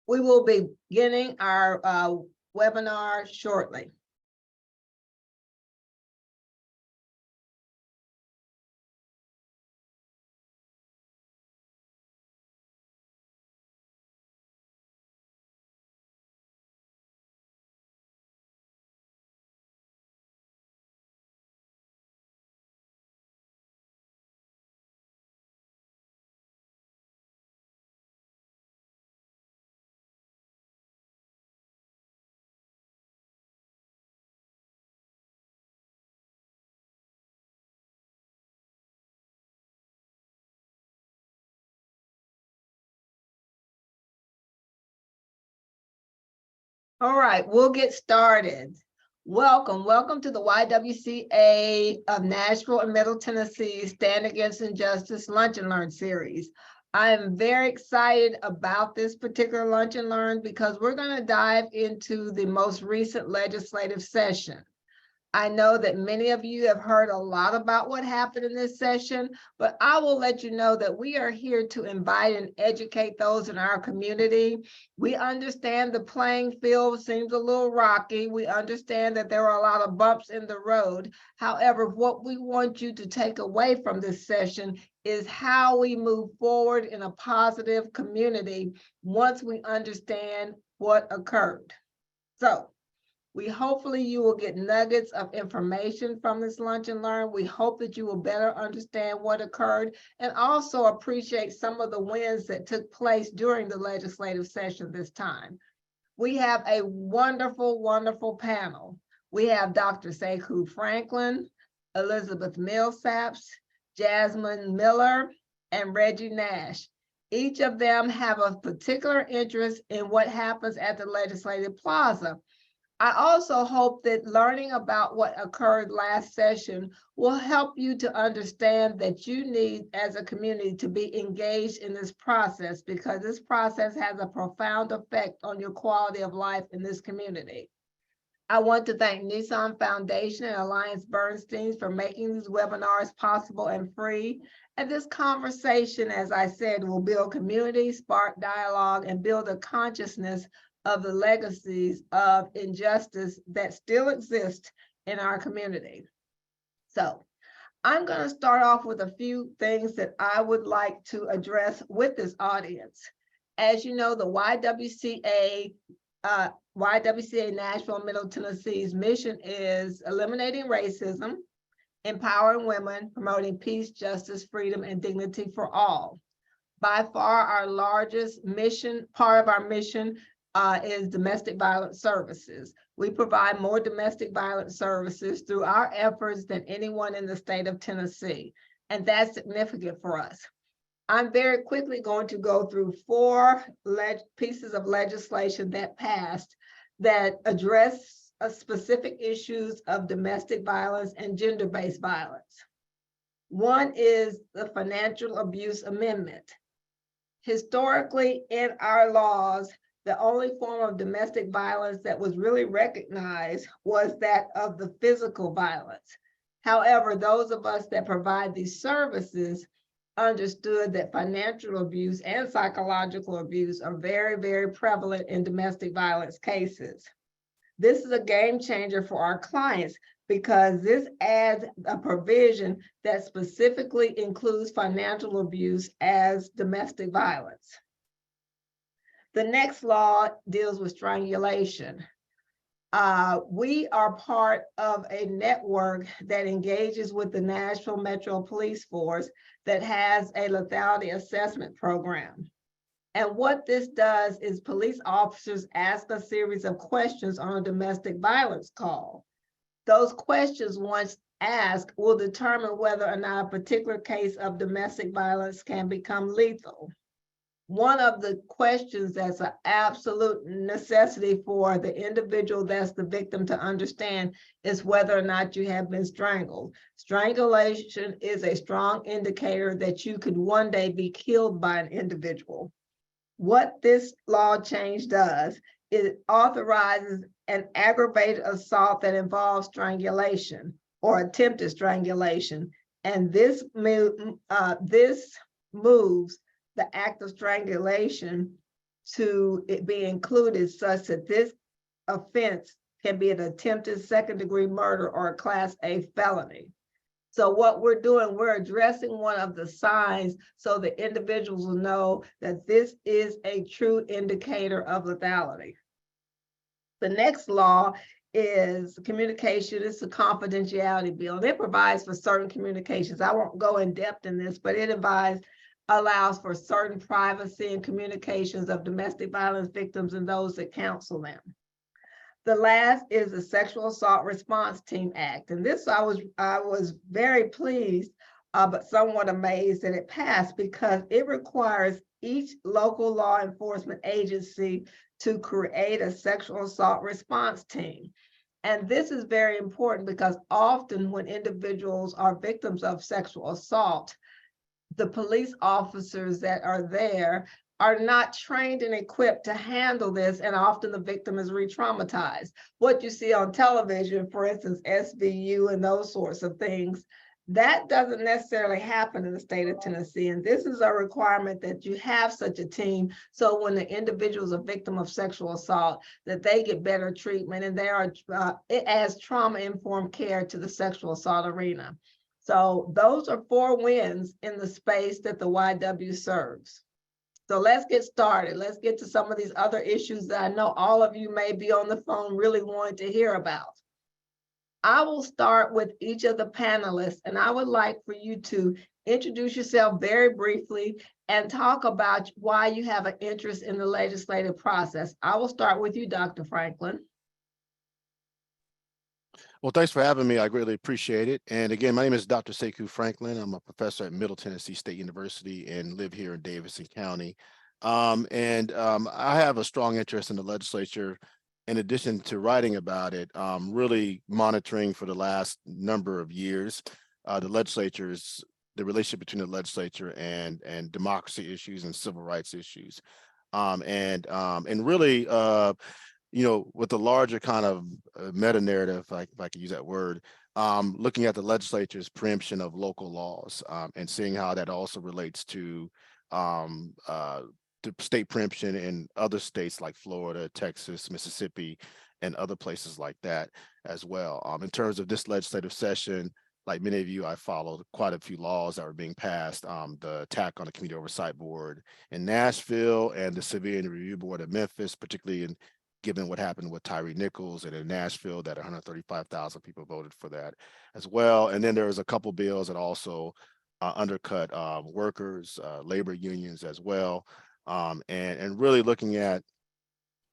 We will be beginning our webinar shortly. All right, we'll get started. Welcome to the YWCA of Nashville and Middle Tennessee Stand Against Injustice Lunch and Learn series. I am very excited about this particular Lunch and Learn because we're going to dive into the most recent legislative session. I know that many of you have heard a lot about what happened in this session, but I will let you know that we are here to invite and educate those in our community. We understand the playing field seems a little rocky. We understand that there are a lot of bumps in the road. However, what we want you to take away from this session is how we move forward in a positive community once we understand what occurred. So, hopefully you will get nuggets of information from this Lunch and Learn. We hope that you will better understand what occurred and also appreciate some of the wins that took place during the legislative session this time. We have a wonderful, wonderful panel. We have Dr. Sekou Franklin, Elizabeth Millsaps, Jasmine Miller, and Reggie Nash. Each of them have a particular interest in what happens at the Legislative Plaza. I also hope that learning about what occurred last session will help you to understand that you need, as a community, to be engaged in this process because this process has a profound effect on your quality of life in this community. I want to thank Nissan Foundation and Alliance Bernstein for making these webinars possible and free. And this conversation, as I said, will build community, spark dialogue, and build a consciousness of the legacies of injustice that still exist in our community. So I'm going to start off with a few things that I would like to address with this audience. As you know, the YWCA Nashville Middle Tennessee's mission is eliminating racism, empowering women, promoting peace, justice, freedom, and dignity for all. By far our largest mission, part of our mission, is domestic violence services. We provide more domestic violence services through our efforts than anyone in the state of Tennessee, and that's significant for us. I'm very quickly going to go through four pieces of legislation that passed that address specific issues of domestic violence and gender-based violence. One is the Financial Abuse Amendment. Historically, in our laws, the only form of domestic violence that was really recognized was that of the physical violence. However, those of us that provide these services understood that financial abuse and psychological abuse are very, very prevalent in domestic violence cases. This is a game changer for our clients because this adds a provision that specifically includes financial abuse as domestic violence. The next law deals with strangulation. We are part of a network that engages with the Nashville Metro Police Force that has a lethality assessment program. And what this does is police officers ask a series of questions on a domestic violence call. Those questions, once asked, will determine whether or not a particular case of domestic violence can become lethal. One of the questions that's an absolute necessity for the individual that's the victim to understand is whether or not you have been strangled. Strangulation is a strong indicator that you could one day be killed by an individual. What this law change does is it authorizes an aggravated assault that involves strangulation or attempted strangulation. And this moves the act of strangulation to it be included such that this offense can be an attempted second-degree murder or a Class A felony. So what we're doing, we're addressing one of the signs so the individuals will know that this is a true indicator of lethality. The next law is communication. It's a confidentiality bill. It provides for certain communications. I won't go in depth in this, but it allows for certain privacy and communications of domestic violence victims and those that counsel them. The last is the Sexual Assault Response Team Act. And this I was very pleased, but somewhat amazed that it passed, because it requires each local law enforcement agency to create a sexual assault response team. And this is very important because often when individuals are victims of sexual assault, the police officers that are there are not trained and equipped to handle this, and often the victim is re-traumatized. What you see on television, for instance, SVU and those sorts of things, that doesn't necessarily happen in the state of Tennessee. And this is a requirement that you have such a team, so when the individual is a victim of sexual assault, that they get better treatment, and it adds trauma-informed care to the sexual assault arena. So those are 4 wins in the space that the YW serves. So let's get started. Let's get to some of these other issues that I know all of you may be on the phone really wanting to hear about. I will start with each of the panelists, and I would like for you to introduce yourself very briefly and talk about why you have an interest in the legislative process. I will start with you, Dr. Franklin. Well, thanks for having me. I greatly appreciate it. And again, my name is Dr. Sekou Franklin. I'm a professor at Middle Tennessee State University and live here in Davidson County. I have a strong interest in the legislature. In addition to writing about it, really monitoring for the last number of years, the relationship between the legislature and democracy issues and civil rights issues. And really, with the larger kind of meta narrative, if I could use that word, looking at the legislature's preemption of local laws and seeing how that also relates to state preemption in other states like Florida, Texas, Mississippi, and other places like that as well. In terms of this legislative session, like many of you, I followed quite a few laws that were being passed. The attack on the Community Oversight Board in Nashville and the Civilian Review Board in Memphis, particularly given what happened with Tyree Nichols, and in Nashville, that 135,000 people voted for that as well. And then there was a couple bills that also undercut workers, labor unions as well, and really looking at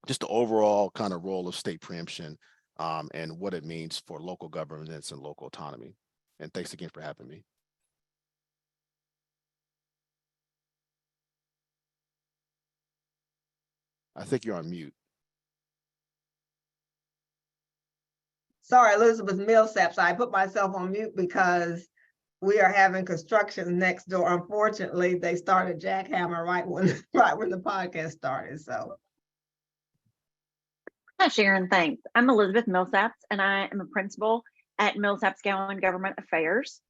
just the overall kind of role of state preemption and what it means for local governance and local autonomy. And thanks again for having me. I think you're on mute. Sorry, Elizabeth Millsaps. I put myself on mute because we are having construction next door. Unfortunately, they started jackhammer right when the podcast started. So, hi, Sharon. Thanks. I'm Elizabeth Millsaps, and I am a principal at Millsaps Gowan Government Affairs.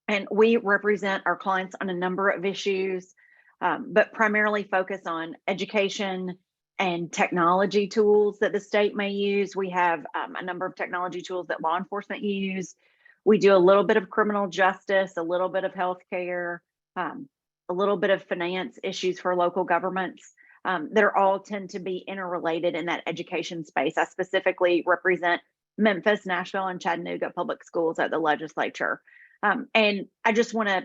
And we represent our clients on a number of issues, but primarily focus on education and technology tools that the state may use. We have a number of technology tools that law enforcement use. We do a little bit of criminal justice, a little bit of healthcare, a little bit of finance issues for local governments that are all tend to be interrelated in that education space. I specifically represent Memphis, Nashville, and Chattanooga public schools at the legislature. And I just want to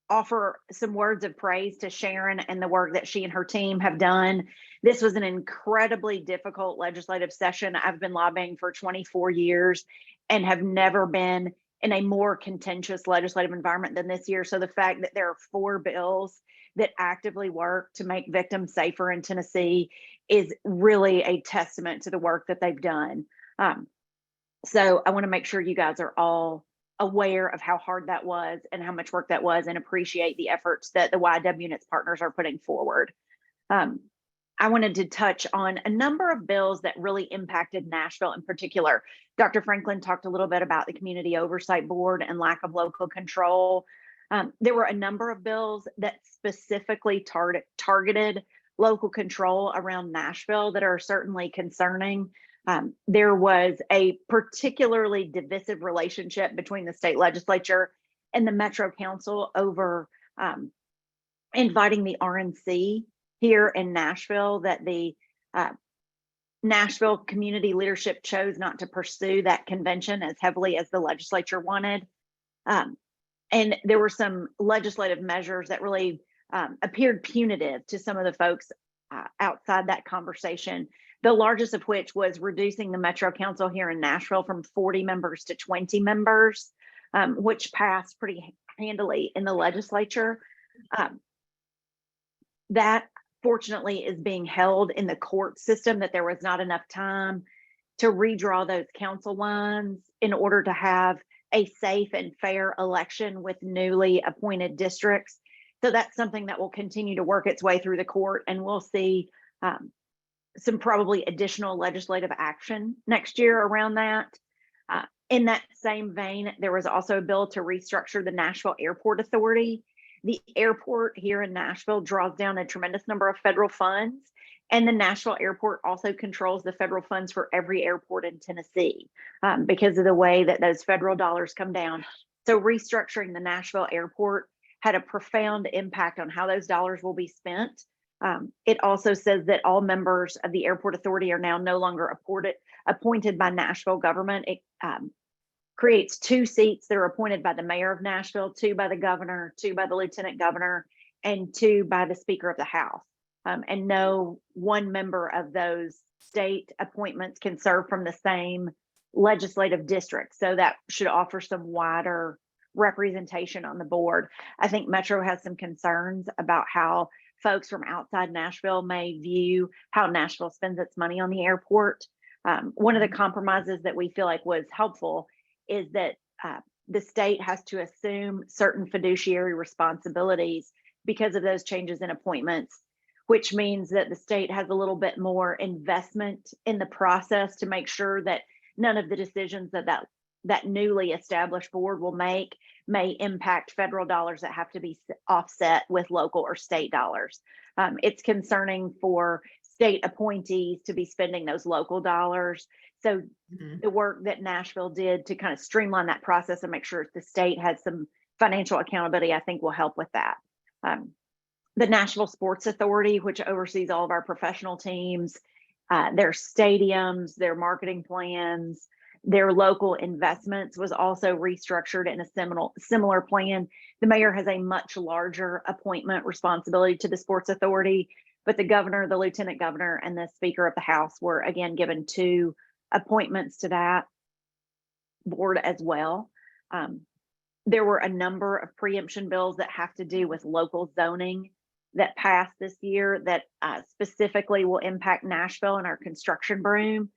offer some words of praise to Sharon and the work that she and her team have done. This was an incredibly difficult legislative session. I've been lobbying for 24 years and have never been in a more contentious legislative environment than this year. So the fact that there are 4 bills that actively work to make victims safer in Tennessee is really a testament to the work that they've done. So I want to make sure you guys are all aware of how hard that was and how much work that was, and appreciate the efforts that the YW and its partners are putting forward. I wanted to touch on a number of bills that really impacted Nashville in particular. Dr. Franklin talked a little bit about the Community Oversight Board and lack of local control. There were a number of bills that specifically targeted local control around Nashville that are certainly concerning. There was a particularly divisive relationship between the state legislature and the Metro Council over inviting the RNC here in Nashville, that the Nashville community leadership chose not to pursue that convention as heavily as the legislature wanted. And there were some legislative measures that really appeared punitive to some of the folks outside that conversation, the largest of which was reducing the Metro Council here in Nashville from 40 members to 20 members, which passed pretty handily in the legislature. That fortunately is being held in the court system, that there was not enough time to redraw those council lines in order to have a safe and fair election with newly appointed districts. So that's something that will continue to work its way through the court, and we'll see some probably additional legislative action next year around that. In that same vein, there was also a bill to restructure the Nashville Airport Authority. The airport here in Nashville draws down a tremendous number of federal funds, and the Nashville Airport also controls the federal funds for every airport in Tennessee because of the way that those federal dollars come down. So restructuring the Nashville Airport had a profound impact on how those dollars will be spent. It also says that all members of the airport authority are now no longer appointed by Nashville government. It creates 2 seats that are appointed by the mayor of Nashville, 2 by the governor, 2 by the lieutenant governor, and 2 by the speaker of the House. And no one member of those state appointments can serve from the same legislative district. So that should offer some wider representation on the board. I think Metro has some concerns about how folks from outside Nashville may view how Nashville spends its money on the airport. One of the compromises that we feel like was helpful is that the state has to assume certain fiduciary responsibilities because of those changes in appointments, which means that the state has a little bit more investment in the process to make sure that none of the decisions that newly established board will make may impact federal dollars that have to be offset with local or state dollars. It's concerning for state appointees to be spending those local dollars. So the work that Nashville did to kind of streamline that process and make sure the state has some financial accountability, I think will help with that. The Nashville Sports Authority, which oversees all of our professional teams, their stadiums, their marketing plans, their local investments, was also restructured in a similar plan. The mayor has a much larger appointment responsibility to the Sports Authority, but the governor, the lieutenant governor, and the speaker of the House were again given 2 appointments to that board as well. There were a number of preemption bills that have to do with local zoning that passed this year that specifically will impact Nashville and our construction boom.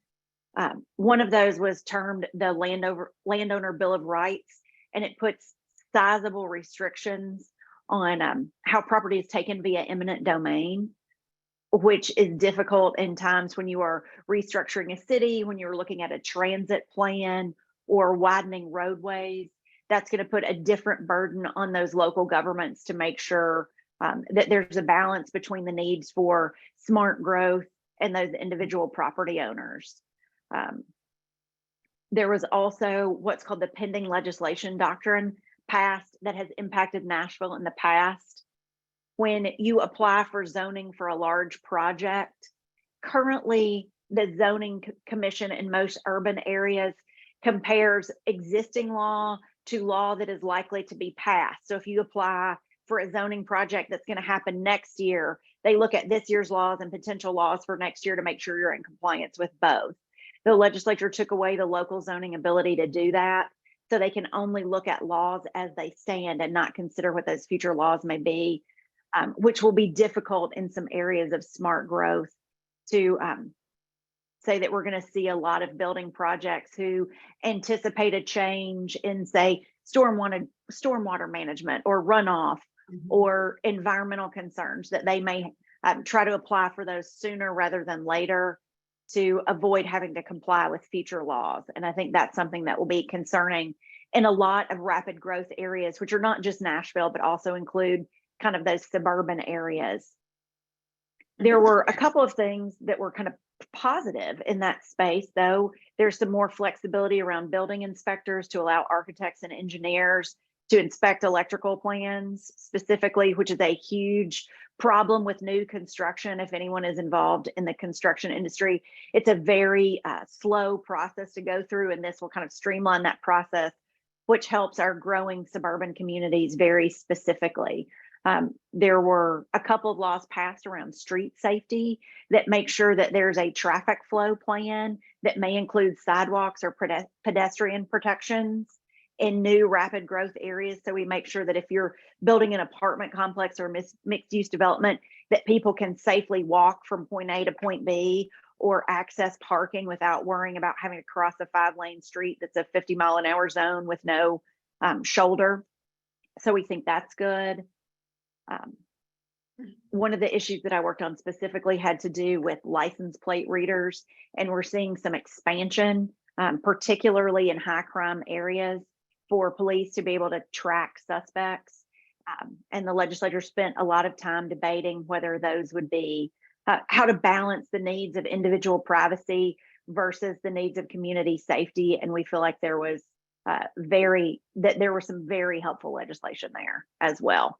One of those was termed the Landowner Bill of Rights, and it puts sizable restrictions on how property is taken via eminent domain, which is difficult in times when you are restructuring a city, when you're looking at a transit plan or widening roadways. That's going to put a different burden on those local governments to make sure that there's a balance between the needs for smart growth and those individual property owners. There was also what's called the pending legislation doctrine passed that has impacted Nashville in the past. When you apply for zoning for a large project, currently the zoning commission in most urban areas compares existing law to law that is likely to be passed. So if you apply for a zoning project that's going to happen next year, they look at this year's laws and potential laws for next year to make sure you're in compliance with both. The legislature took away the local zoning ability to do that, so they can only look at laws as they stand and not consider what those future laws may be, which will be difficult in some areas of smart growth to say that we're going to see a lot of building projects who anticipate a change in, say, stormwater management or runoff or environmental concerns, that they may try to apply for those sooner rather than later to avoid having to comply with future laws. And I think that's something that will be concerning in a lot of rapid growth areas, which are not just Nashville, but also include kind of those suburban areas. There were a couple of things that were kind of positive in that space, though. There's some more flexibility around building inspectors to allow architects and engineers to inspect electrical plans specifically, which is a huge problem with new construction. If anyone is involved in the construction industry, it's a very slow process to go through, and this will kind of streamline that process, which helps our growing suburban communities very specifically. There were a couple of laws passed around street safety that make sure that there's a traffic flow plan that may include sidewalks or pedestrian protections in new rapid growth areas. So we make sure that if you're building an apartment complex or mixed use development, that people can safely walk from point A to point B or access parking without worrying about having to cross a 5-lane street that's a 50-mile-an-hour zone with no shoulder. So we think that's good. One of the issues that I worked on specifically had to do with license plate readers, and we're seeing some expansion, particularly in high crime areas, for police to be able to track suspects. And the legislature spent a lot of time debating whether those would be, how to balance the needs of individual privacy versus the needs of community safety. And we feel like there was there was some very helpful legislation there as well.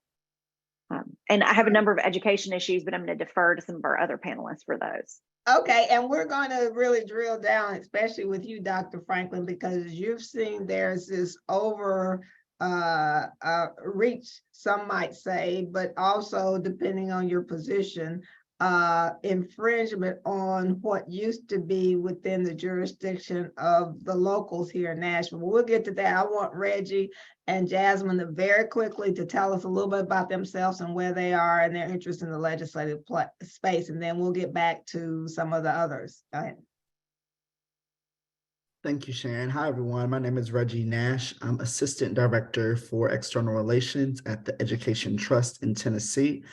And I have a number of education issues, but I'm going to defer to some of our other panelists for those. Okay, and we're going to really drill down, especially with you, Dr. Franklin, because you've seen there's this over reach, some might say, but also depending on your position, infringement on what used to be within the jurisdiction of the locals here in Nashville. We'll get to that. I want Reggie and Jasmine to very quickly to tell us a little bit about themselves and where they are and their interest in the legislative space, and then we'll get back to some of the others. Go ahead. Thank you, Sharon. Hi, everyone. My name is Reggie Nash. I'm Assistant Director for External Relations at the Education Trust in Tennessee.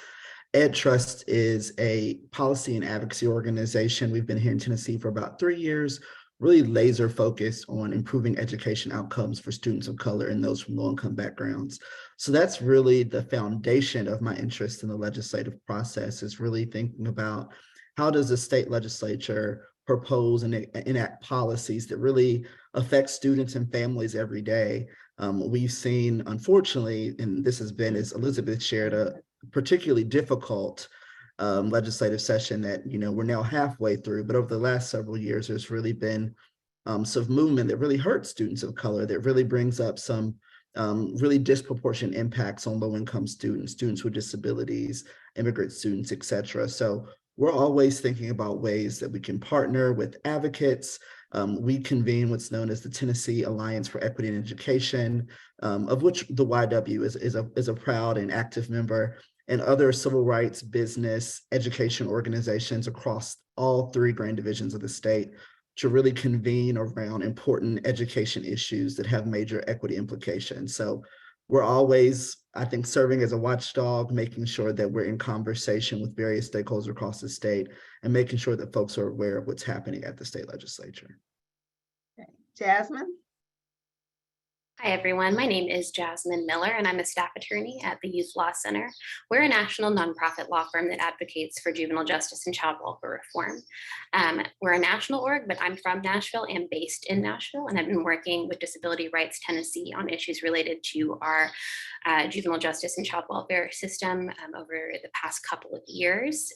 Ed Trust is a policy and advocacy organization. We've been here in Tennessee for about 3 years, really laser focused on improving education outcomes for students of color and those from low-income backgrounds. So that's really the foundation of my interest in the legislative process, is really thinking about how does the state legislature propose and enact policies that really affect students and families every day. We've seen, unfortunately, and this has been, as Elizabeth shared, a particularly difficult legislative session that, we're now halfway through, but over the last several years, there's really been some movement that really hurts students of color, that really brings up some really disproportionate impacts on low-income students, students with disabilities, immigrant students, et cetera. So we're always thinking about ways that we can partner with advocates. We convene what's known as the Tennessee Alliance for Equity in Education, of which the YW is a proud and active member, and other civil rights, business, education organizations across all 3 grand divisions of the state to really convene around important education issues that have major equity implications. So we're always, I think, serving as a watchdog, making sure that we're in conversation with various stakeholders across the state and making sure that folks are aware of what's happening at the state legislature. Okay. Jasmine? Hi, everyone. My name is Jasmine Miller, and I'm a staff attorney at the Youth Law Center. We're a national nonprofit law firm that advocates for juvenile justice and child welfare reform. We're a national org, but I'm from Nashville and based in Nashville, and I've been working with Disability Rights Tennessee on issues related to our juvenile justice and child welfare system over the past couple of years.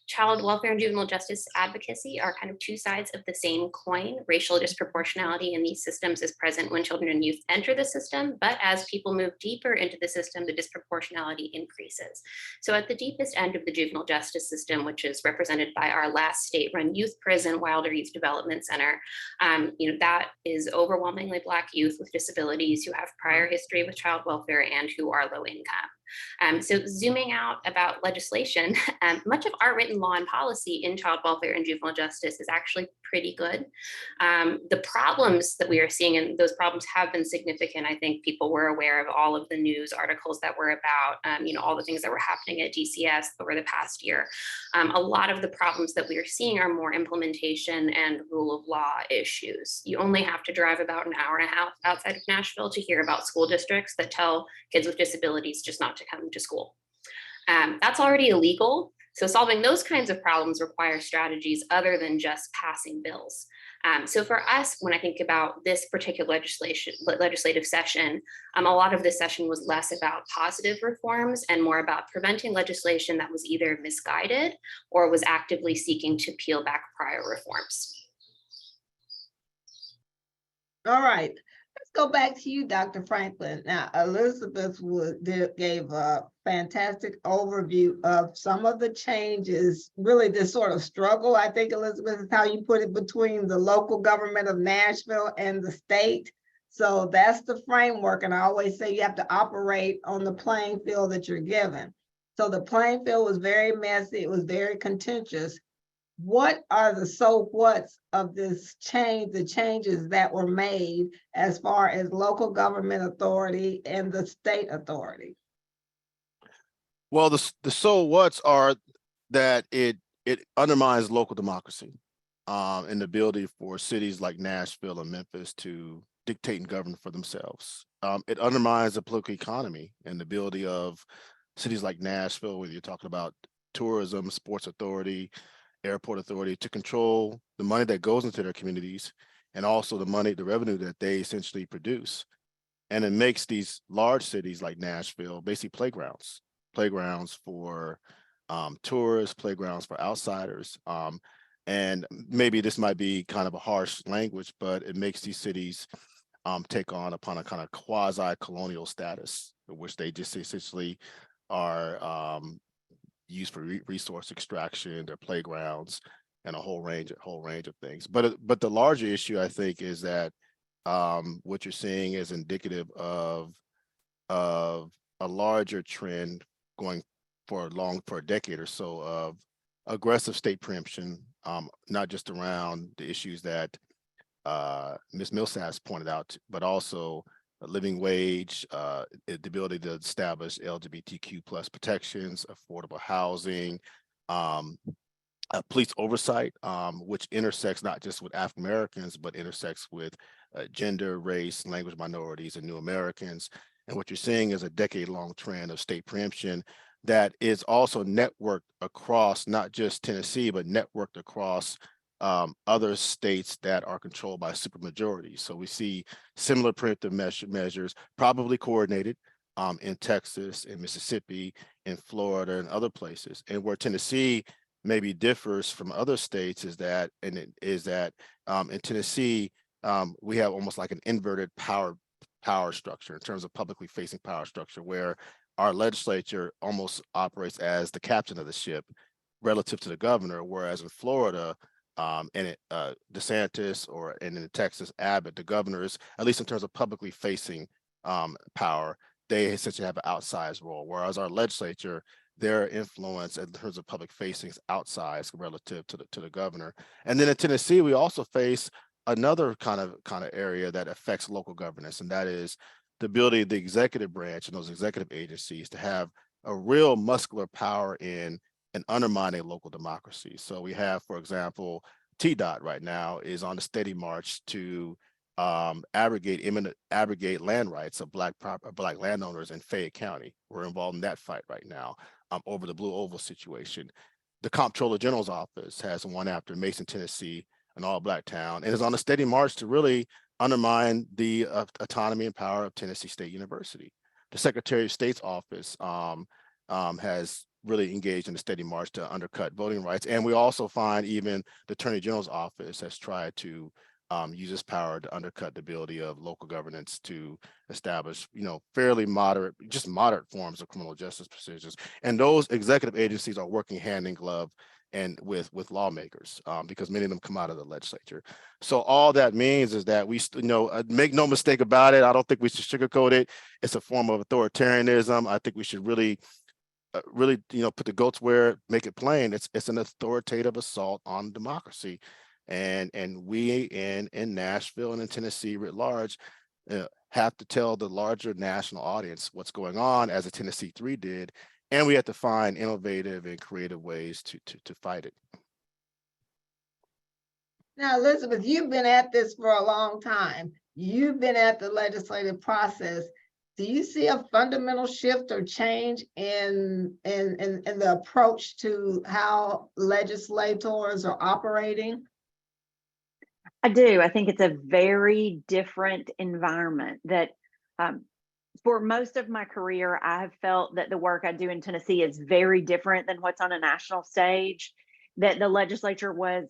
Child welfare and juvenile justice advocacy are kind of 2 sides of the same coin. Racial disproportionality in these systems is present when children and youth enter the system, but as people move deeper into the system, the disproportionality increases. So at the deepest end of the juvenile justice system, which is represented by our last state-run youth prison, Wilder Youth Development Center, that is overwhelmingly Black youth with disabilities who have prior history with child welfare and who are low income. So zooming out about legislation, much of our written law and policy in child welfare and juvenile justice is actually pretty good. The problems that we are seeing, and those problems have been significant. I think people were aware of all of the news articles that were about, all the things that were happening at DCS over the past year. A lot of the problems that we are seeing are more implementation and rule of law issues. You only have to drive about an hour and a half outside of Nashville to hear about school districts that tell kids with disabilities just not to come to school. That's already illegal. So solving those kinds of problems require strategies other than just passing bills. So for us, when I think about this particular legislative session, a lot of this session was less about positive reforms and more about preventing legislation that was either misguided or was actively seeking to peel back prior reforms. All right, let's go back to you, Dr. Franklin. Now, Elizabeth gave a fantastic overview of some of the changes, really this sort of struggle, I think, Elizabeth, is how you put it, between the local government of Nashville and the state. So that's the framework. And I always say you have to operate on the playing field that you're given. So the playing field was very messy. It was very contentious. What are the so what's of this change, the changes that were made as far as local government authority and the state authority? Well, the so what's are that it undermines local democracy and the ability for cities like Nashville and Memphis to dictate and govern for themselves. It undermines the political economy and the ability of cities like Nashville, whether you're talking about tourism, sports authority, airport authority, to control the money that goes into their communities and also the revenue that they essentially produce. And it makes these large cities like Nashville basically playgrounds for tourists, playgrounds for outsiders. And maybe this might be kind of a harsh language, but it makes these cities take on upon a kind of quasi-colonial status, which they just essentially are used for resource extraction, their playgrounds, and a whole range of things. But the larger issue, I think, is that what you're seeing is indicative of a larger trend going for a decade or so of aggressive state preemption, not just around the issues that Ms. Millsaps pointed out, but also a living wage, the ability to establish LGBTQ plus protections, affordable housing, police oversight, which intersects not just with African Americans, but intersects with gender, race, language minorities, and new Americans. And what you're seeing is a decade-long trend of state preemption that is also networked across not just Tennessee, but networked across other states that are controlled by supermajorities. So we see similar preemptive measures, probably coordinated in Texas, in Mississippi, in Florida, and other places. And where Tennessee maybe differs from other states is that in Tennessee, we have almost like an inverted power structure in terms of publicly facing power structure, where our legislature almost operates as the captain of the ship relative to the governor, whereas in Florida, DeSantis and in Texas, Abbott, the governors, at least in terms of publicly facing power, they essentially have an outsized role, whereas our legislature, their influence in terms of public facing is outsized relative to the governor. And then in Tennessee, we also face another kind of area that affects local governance, and that is the ability of the executive branch and those executive agencies to have a real muscular power in and undermining local democracy. So we have, for example, TDOT right now is on a steady march to abrogate land rights of black landowners in Fayette County. We're involved in that fight right now over the Blue Oval situation. The Comptroller General's office has one after Mason, Tennessee, an all-black town, and is on a steady march to really undermine the autonomy and power of Tennessee State University. The Secretary of State's office has really engaged in a steady march to undercut voting rights. And we also find even the Attorney General's office has tried to use its power to undercut the ability of local governance to establish, fairly moderate forms of criminal justice procedures. And those executive agencies are working hand in glove and with lawmakers because many of them come out of the legislature. So all that means is that we, make no mistake about it. I don't think we should sugarcoat it. It's a form of authoritarianism. I think we should really, put the goats where, make it plain. It's an authoritative assault on democracy, and we in Nashville and in Tennessee writ large have to tell the larger national audience what's going on, as the Tennessee 3 did, and we have to find innovative and creative ways to fight it. Now, Elizabeth, you've been at this for a long time. You've been at the legislative process. do you see a fundamental shift or change in the approach to how legislators are operating? I do. I think it's a very different environment that for most of my career, I have felt that the work I do in Tennessee is very different than what's on a national stage, that the legislature was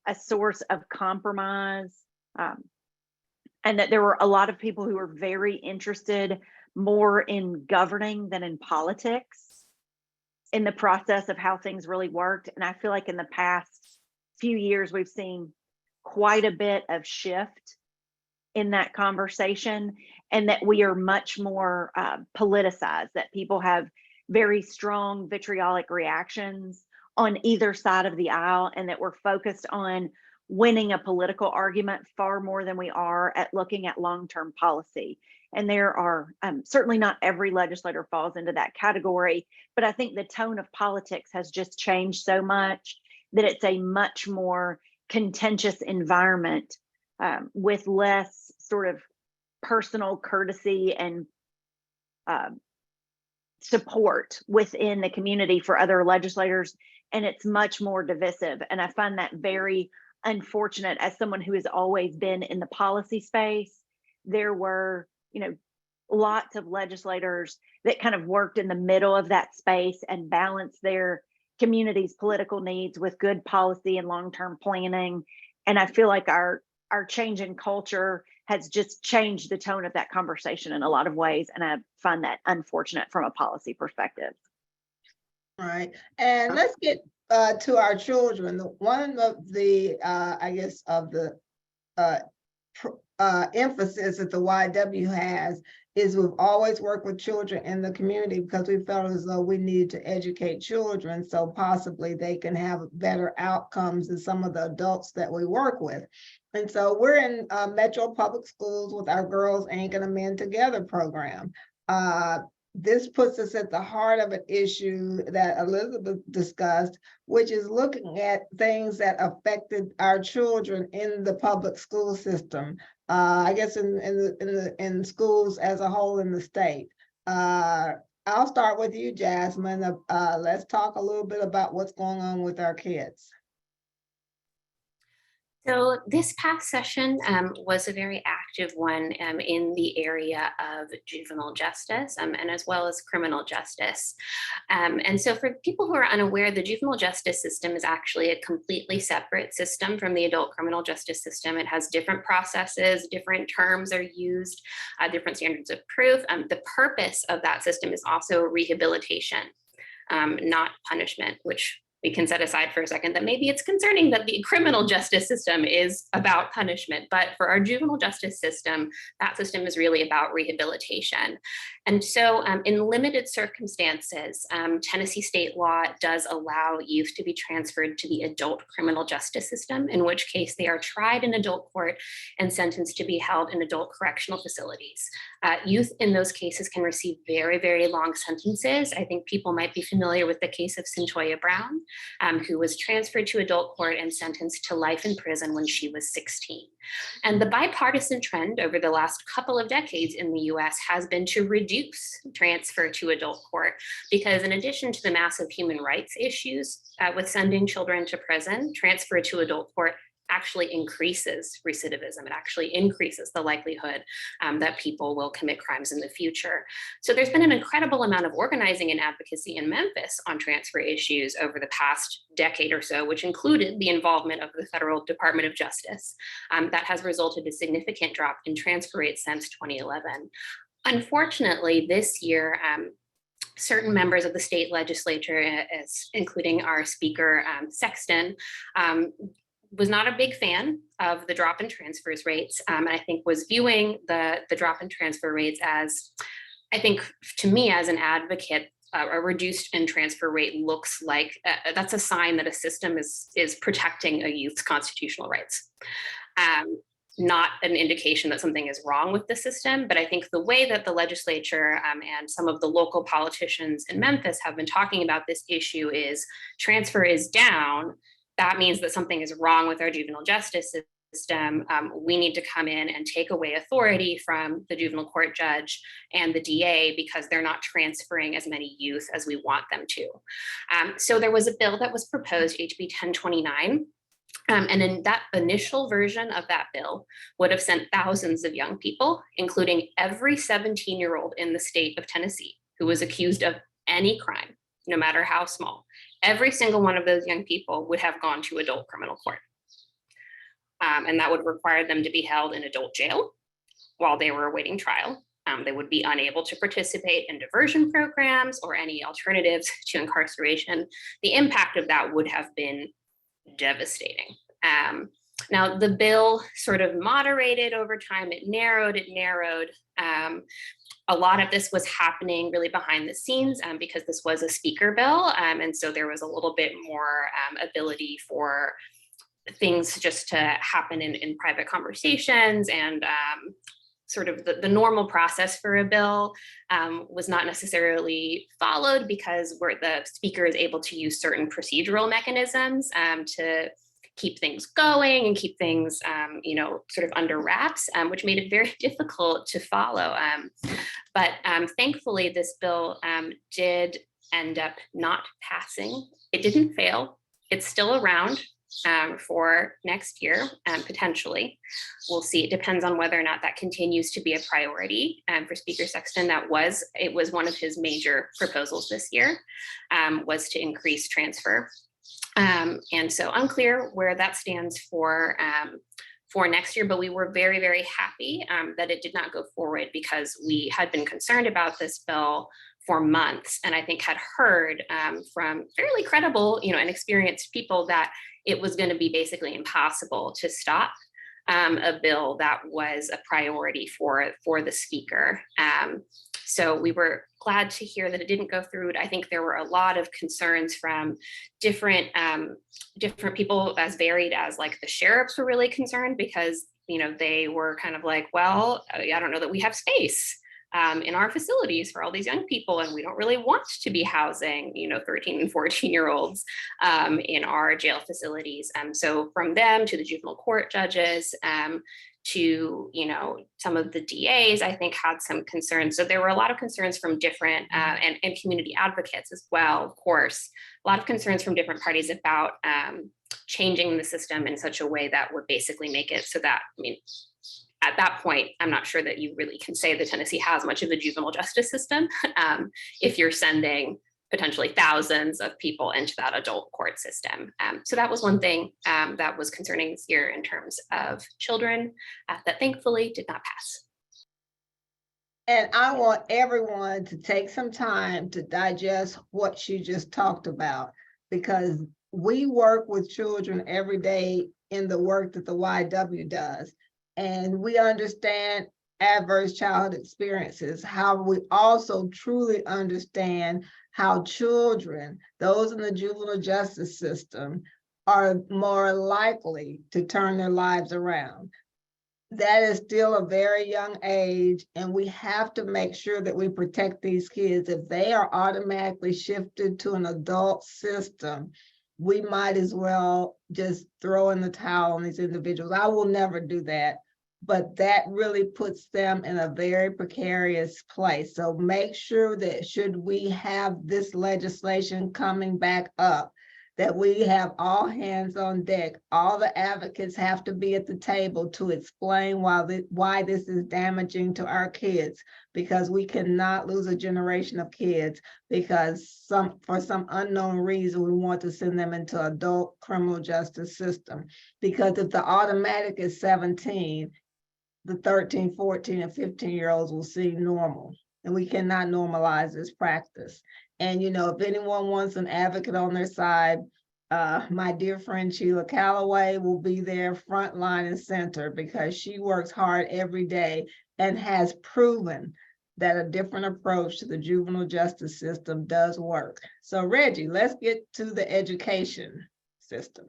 a source of compromise, and that there were a lot of people who were very interested more in governing than in politics in the process of how things really worked. And I feel like in the past few years, we've seen quite a bit of shift in that conversation, and that we are much more politicized, that people have very strong vitriolic reactions on either side of the aisle, and that we're focused on winning a political argument far more than we are at looking at long-term policy. And there are certainly not every legislator falls into that category, but I think the tone of politics has just changed so much that it's a much more contentious environment with less sort of personal courtesy and support within the community for other legislators, and it's much more divisive. And I find that very unfortunate as someone who has always been in the policy space. There were, lots of legislators that kind of worked in the middle of that space and balanced their community's political needs with good policy and long-term planning. And I feel like our change in culture has just changed the tone of that conversation in a lot of ways. And I find that unfortunate from a policy perspective. All right. And let's get to our children. One of the, emphasis that the YW has is we've always worked with children in the community because we felt as though we needed to educate children so possibly they can have better outcomes than some of the adults that we work with. And so we're in Metro Public Schools with our Girls Ain't Gonna Men Together program. This puts us at the heart of an issue that Elizabeth discussed, which is looking at things that affected our children in the public school system. In schools as a whole in the state. I'll start with you, Jasmine. Let's talk a little bit about what's going on with our kids. So this past session was a very active one in the area of juvenile justice and as well as criminal justice. And so for people who are unaware, the juvenile justice system is actually a completely separate system from the adult criminal justice system. It has different processes, different terms are used, different standards of proof. The purpose of that system is also rehabilitation, not punishment, which we can set aside for a second that maybe it's concerning that the criminal justice system is about punishment, but for our juvenile justice system, that system is really about rehabilitation. And so in limited circumstances, Tennessee state law does allow youth to be transferred to the adult criminal justice system, in which case they are tried in adult court and sentenced to be held in adult correctional facilities. Youth in those cases can receive very, very long sentences. I think people might be familiar with the case of Centoya Brown, who was transferred to adult court and sentenced to life in prison when she was 16. And the bipartisan trend over the last couple of decades in the US has been to reduce transfer to adult court, because in addition to the massive human rights issues with sending children to prison, transfer to adult court actually increases recidivism. It actually increases the likelihood that people will commit crimes in the future. So there's been an incredible amount of organizing and advocacy in Memphis on transfer issues over the past decade or so, which included the involvement of the Federal Department of Justice. That has resulted in a significant drop in transfer rates since 2011. Unfortunately, this year, certain members of the state legislature, including our speaker, Sexton, was not a big fan of the drop in transfers rates, and I think was viewing the drop in transfer rates as, I think to me as an advocate, a reduced in transfer rate looks like that's a sign that a system is protecting a youth's constitutional rights. Not an indication that something is wrong with the system, but I think the way that the legislature and some of the local politicians in Memphis have been talking about this issue is transfer is down. That means that something is wrong with our juvenile justice system, we need to come in and take away authority from the juvenile court judge and the DA because they're not transferring as many youth as we want them to. So there was a bill that was proposed, HB 1029. And in that initial version of that bill would have sent thousands of young people, including every 17-year-old in the state of Tennessee who was accused of any crime, no matter how small. Every single one of those young people would have gone to adult criminal court. And that would require them to be held in adult jail while they were awaiting trial. They would be unable to participate in diversion programs or any alternatives to incarceration. The impact of that would have been devastating. Now, the bill sort of moderated over time. It narrowed. A lot of this was happening really behind the scenes because this was a speaker bill. And so there was a little bit more ability for things just to happen in private conversations, and sort of the normal process for a bill was not necessarily followed because the speaker is able to use certain procedural mechanisms to keep things going and keep things, sort of under wraps, which made it very difficult to follow. But thankfully, this bill did end up not passing. It didn't fail. It's still around for next year, potentially. We'll see. It depends on whether or not that continues to be a priority for Speaker Sexton. It was one of his major proposals this year, was to increase transfer. And so unclear where that stands for next year, but we were very, very happy that it did not go forward because we had been concerned about this bill for months, and I think had heard from fairly credible, and experienced people that it was going to be basically impossible to stop a bill that was a priority for the speaker. So we were glad to hear that it didn't go through. I think there were a lot of concerns from different people, as varied as like the sheriffs were really concerned because they were kind of like, well, I don't know that we have space in our facilities for all these young people, and we don't really want to be housing 13 and 14-year-olds in our jail facilities. So from them to the juvenile court judges to some of the DAs, I think had some concerns. So there were a lot of concerns from different and community advocates as well, of course, a lot of concerns from different parties about changing the system in such a way that would basically make it so that, at that point, I'm not sure that you really can say that Tennessee has much of a juvenile justice system if you're sending potentially thousands of people into that adult court system. So that was one thing that was concerning this year in terms of children that thankfully did not pass. And I want everyone to take some time to digest what she just talked about, because we work with children every day in the work that the YW does. And we understand adverse childhood experiences, how we also truly understand how children, those in the juvenile justice system, are more likely to turn their lives around. That is still a very young age, and we have to make sure that we protect these kids. If they are automatically shifted to an adult system, we might as well just throw in the towel on these individuals. I will never do that, but that really puts them in a very precarious place. So make sure that should we have this legislation coming back up, that we have all hands on deck. All the advocates have to be at the table to explain why this is damaging to our kids, because we cannot lose a generation of kids because for some unknown reason, we want to send them into adult criminal justice system. Because if the automatic is 17, the 13, 14, and 15-year-olds will seem normal, and we cannot normalize this practice. And, if anyone wants an advocate on their side, my dear friend Sheila Calloway will be there front line and center, because she works hard every day and has proven that a different approach to the juvenile justice system does work. So Reggie, let's get to the education system.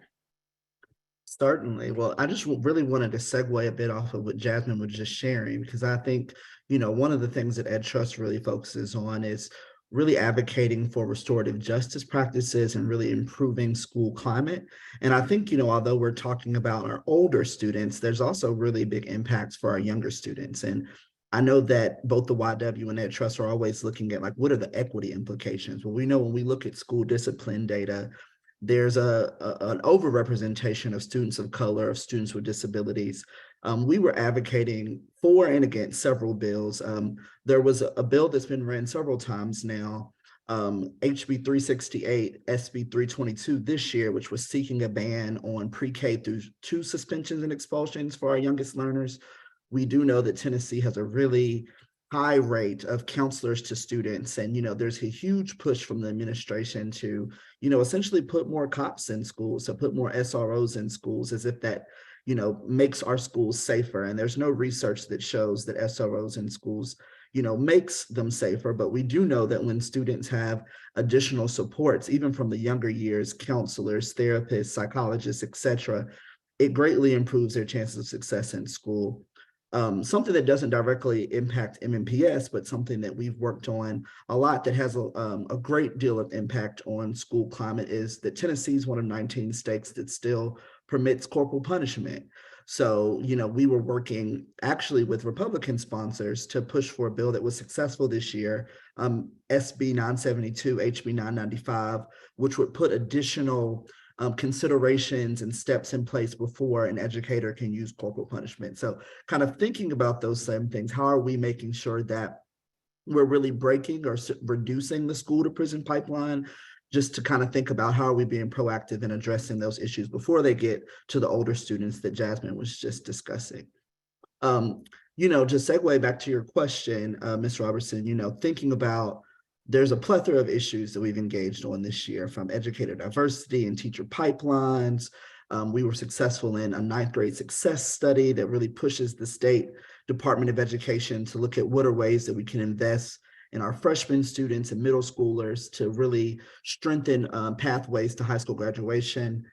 Certainly. Well, I just really wanted to segue a bit off of what Jasmine was just sharing, because I think, one of the things that Ed Trust really focuses on is really advocating for restorative justice practices and really improving school climate. And I think, although we're talking about our older students, there's also really big impacts for our younger students. And I know that both the YW and Ed Trust are always looking at, like, what are the equity implications? Well, we know when we look at school discipline data, there's an overrepresentation of students of color, of students with disabilities. We were advocating for and against several bills. There was a bill that's been ran several times now, HB 368, SB 322 this year, which was seeking a ban on pre-K through 2 suspensions and expulsions for our youngest learners. We do know that Tennessee has a really high rate of counselors to students. And, there's a huge push from the administration to, essentially put more cops in schools, so put more SROs in schools, as if that, makes our schools safer. And there's no research that shows that SROs in schools, makes them safer. But we do know that when students have additional supports, even from the younger years, counselors, therapists, psychologists, etc., it greatly improves their chances of success in school. Something that doesn't directly impact MMPS, but something that we've worked on a lot that has a great deal of impact on school climate is that Tennessee is one of 19 states that still permits corporal punishment. So, we were working actually with Republican sponsors to push for a bill that was successful this year, SB 972, HB 995, which would put additional considerations and steps in place before an educator can use corporal punishment. So kind of thinking about those same things, how are we making sure that we're really breaking or reducing the school to prison pipeline, just to kind of think about how are we being proactive in addressing those issues before they get to the older students that Jasmine was just discussing. To segue back to your question, Ms. Robertson, thinking about there's a plethora of issues that we've engaged on this year, from educator diversity and teacher pipelines. We were successful in a 9th grade success study that really pushes the state Department of Education to look at what are ways that we can invest in our freshman students and middle schoolers to really strengthen pathways to high school graduation.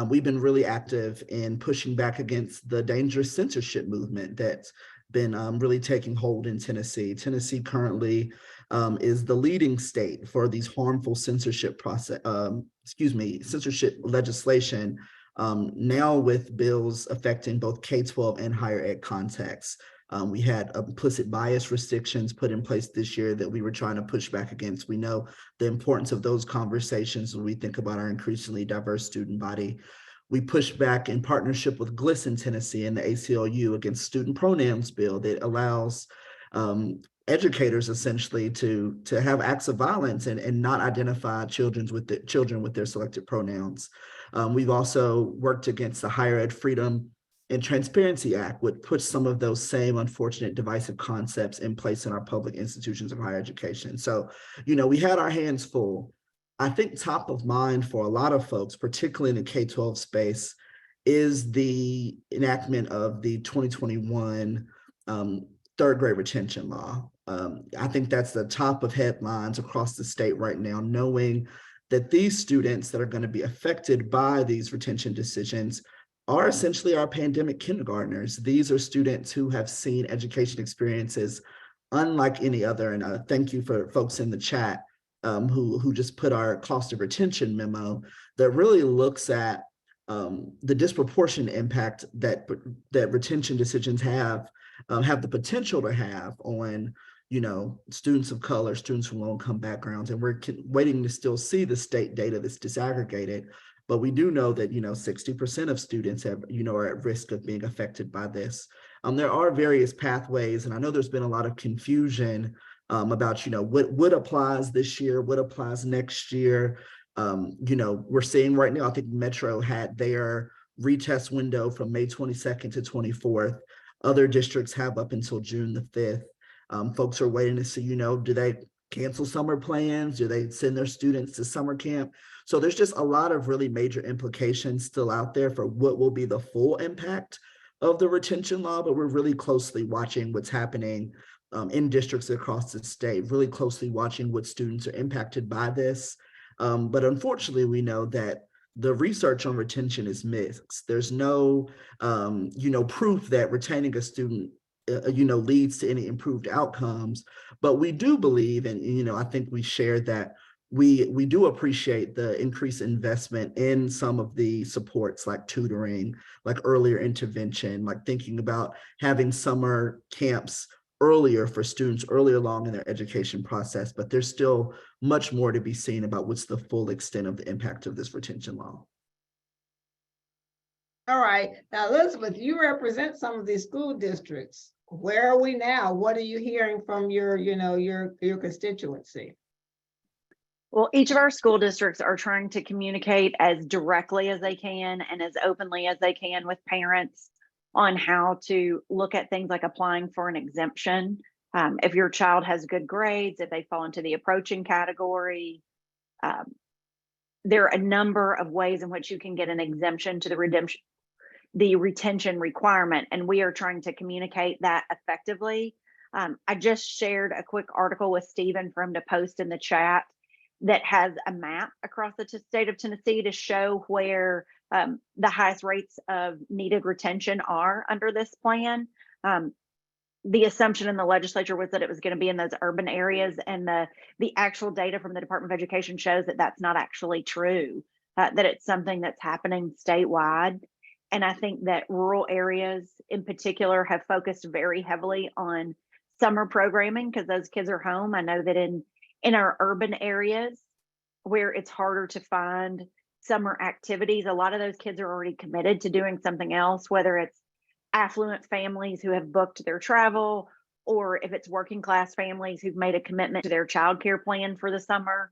We've been really active in pushing back against the dangerous censorship movement that's been really taking hold in Tennessee. Tennessee currently is the leading state for these harmful censorship censorship legislation, now with bills affecting both K-12 and higher ed contexts. We had implicit bias restrictions put in place this year that we were trying to push back against. We know the importance of those conversations when we think about our increasingly diverse student body. We pushed back in partnership with GLIS in Tennessee and the ACLU against student pronouns bill that allows educators essentially to have acts of violence and not identify children with their selected pronouns. We've also worked against the Higher Ed Freedom and Transparency Act, which puts some of those same unfortunate divisive concepts in place in our public institutions of higher education. So, we had our hands full. I think top of mind for a lot of folks, particularly in the K-12 space, is the enactment of the 2021 third grade retention law. I think that's the top of headlines across the state right now, knowing that these students that are going to be affected by these retention decisions are essentially our pandemic kindergartners. These are students who have seen education experiences unlike any other. And thank you for folks in the chat who just put our cost of retention memo that really looks at the disproportionate impact that retention decisions have the potential to have on students of color, students from low-income backgrounds. And we're waiting to still see the state data that's disaggregated. But we do know that 60% of students are at risk of being affected by this. There are various pathways, and I know there's been a lot of confusion about what applies this year, what applies next year. We're seeing right now, I think Metro had their retest window from May 22nd to 24th. Other districts have up until June the 5th. Folks are waiting to see, do they cancel summer plans? Do they send their students to summer camp? So there's just a lot of really major implications still out there for what will be the full impact of the retention law, but we're really closely watching what's happening in districts across the state, really closely watching what students are impacted by this. But unfortunately, we know that the research on retention is mixed. There's no, proof that retaining a student leads to any improved outcomes. But we do believe, and I think we share that we do appreciate the increased investment in some of the supports like tutoring, like earlier intervention, like thinking about having summer camps earlier for students earlier along in their education process. But there's still much more to be seen about what's the full extent of the impact of this retention law. All right, now Elizabeth, you represent some of these school districts. Where are we now? What are you hearing from your constituency? Well, each of our school districts are trying to communicate as directly as they can and as openly as they can with parents on how to look at things like applying for an exemption. If your child has good grades, if they fall into the approaching category, there are a number of ways in which you can get an exemption to the retention requirement, and we are trying to communicate that effectively. I just shared a quick article with Stephen for him to post in the chat that has a map across the state of Tennessee to show where the highest rates of needed retention are under this plan. The assumption in the legislature was that it was going to be in those urban areas, and the actual data from the Department of Education shows that that's not actually true, that it's something that's happening statewide. And I think that rural areas in particular have focused very heavily on summer programming because those kids are home. I know that in our urban areas where it's harder to find summer activities, a lot of those kids are already committed to doing something else, whether it's affluent families who have booked their travel, or if it's working class families who've made a commitment to their childcare plan for the summer.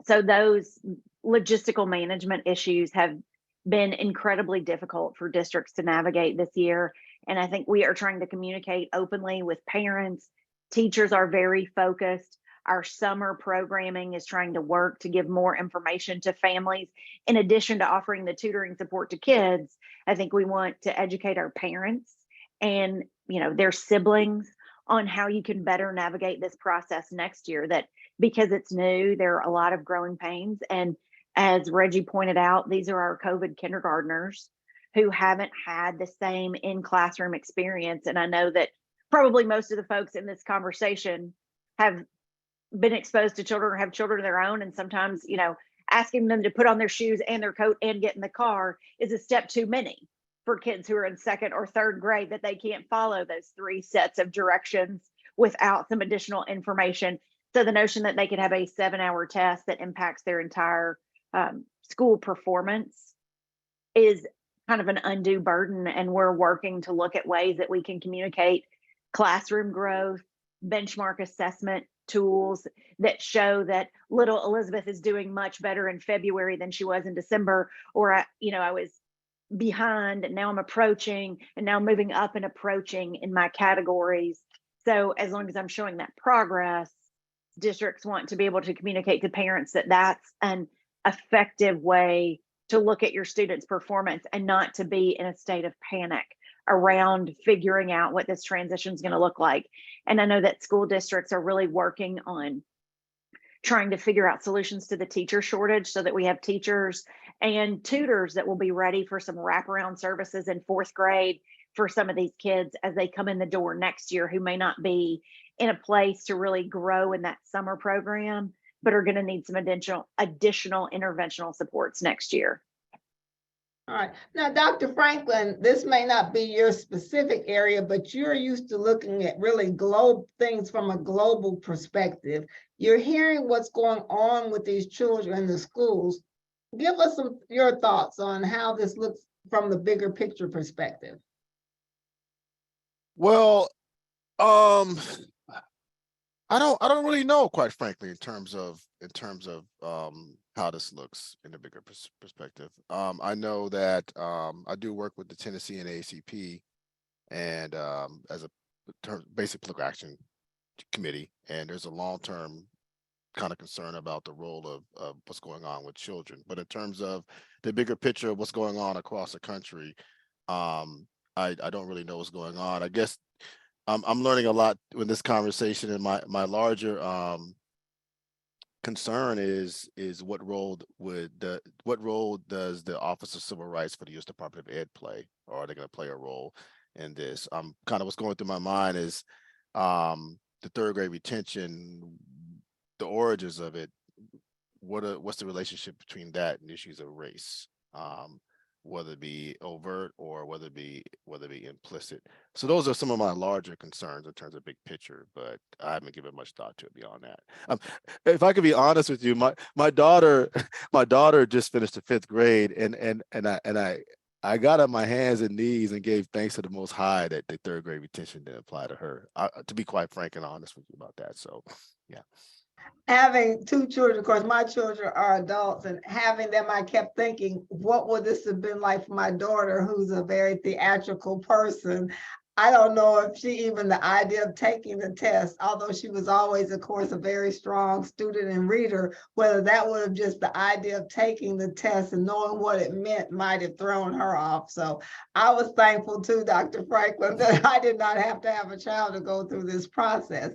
So those logistical management issues have been incredibly difficult for districts to navigate this year. And I think we are trying to communicate openly with parents. Teachers are very focused. Our summer programming is trying to work to give more information to families. In addition to offering the tutoring support to kids, I think we want to educate our parents and their siblings on how you can better navigate this process next year, that because it's new, there are a lot of growing pains. And as Reggie pointed out, these are our COVID kindergartners who haven't had the same in-classroom experience. And I know that probably most of the folks in this conversation have been exposed to children or have children of their own. And sometimes, asking them to put on their shoes and their coat and get in the car is a step too many for kids who are in second or third grade, that they can't follow those 3 sets of directions without some additional information. So the notion that they could have a 7-hour test that impacts their entire school performance is kind of an undue burden. And we're working to look at ways that we can communicate classroom growth, benchmark assessment tools that show that little Elizabeth is doing much better in February than she was in December, or I was behind and now I'm approaching, and now moving up and approaching in my categories. So as long as I'm showing that progress, districts want to be able to communicate to parents that that's an effective way to look at your students' performance and not to be in a state of panic around figuring out what this transition is going to look like. And I know that school districts are really working on trying to figure out solutions to the teacher shortage so that we have teachers and tutors that will be ready for some wraparound services in 4th grade for some of these kids as they come in the door next year who may not be in a place to really grow in that summer program, but are going to need some additional interventional supports next year. All right. Now, Dr. Franklin, this may not be your specific area, but you're used to looking at really global things from a global perspective. You're hearing what's going on with these children in the schools. Give us your thoughts on how this looks from the bigger picture perspective. Well, I don't really know, quite frankly, in terms of how this looks in a bigger perspective. I know that I do work with the Tennessean ACP and as a basic political action committee, and there's a long-term kind of concern about the role of what's going on with children. But in terms of the bigger picture of what's going on across the country, I don't really know what's going on. I guess I'm learning a lot in this conversation, and my larger concern is what role does the Office of Civil Rights for the U.S. Department of Ed play, or are they going to play a role? in this. Kind of what's going through my mind is the third grade retention, the origins of it. What's the relationship between that and issues of race? Whether it be overt or whether it be implicit. So those are some of my larger concerns in terms of big picture, but I haven't given much thought to it beyond that. If I could be honest with you, my daughter just finished the 5th grade, and I got on my hands and knees and gave thanks to the Most High that the third grade retention didn't apply to her. To be quite frank and honest with you about that. So, yeah. Having 2 children, of course, my children are adults, and having them, I kept thinking, what would this have been like for my daughter, who's a very theatrical person? I don't know if she even the idea of taking the test, although she was always, of course, a very strong student and reader, whether that would have just the idea of taking the test and knowing what it meant might have thrown her off. So I was thankful too, Dr. Franklin, that I did not have to have a child to go through this process.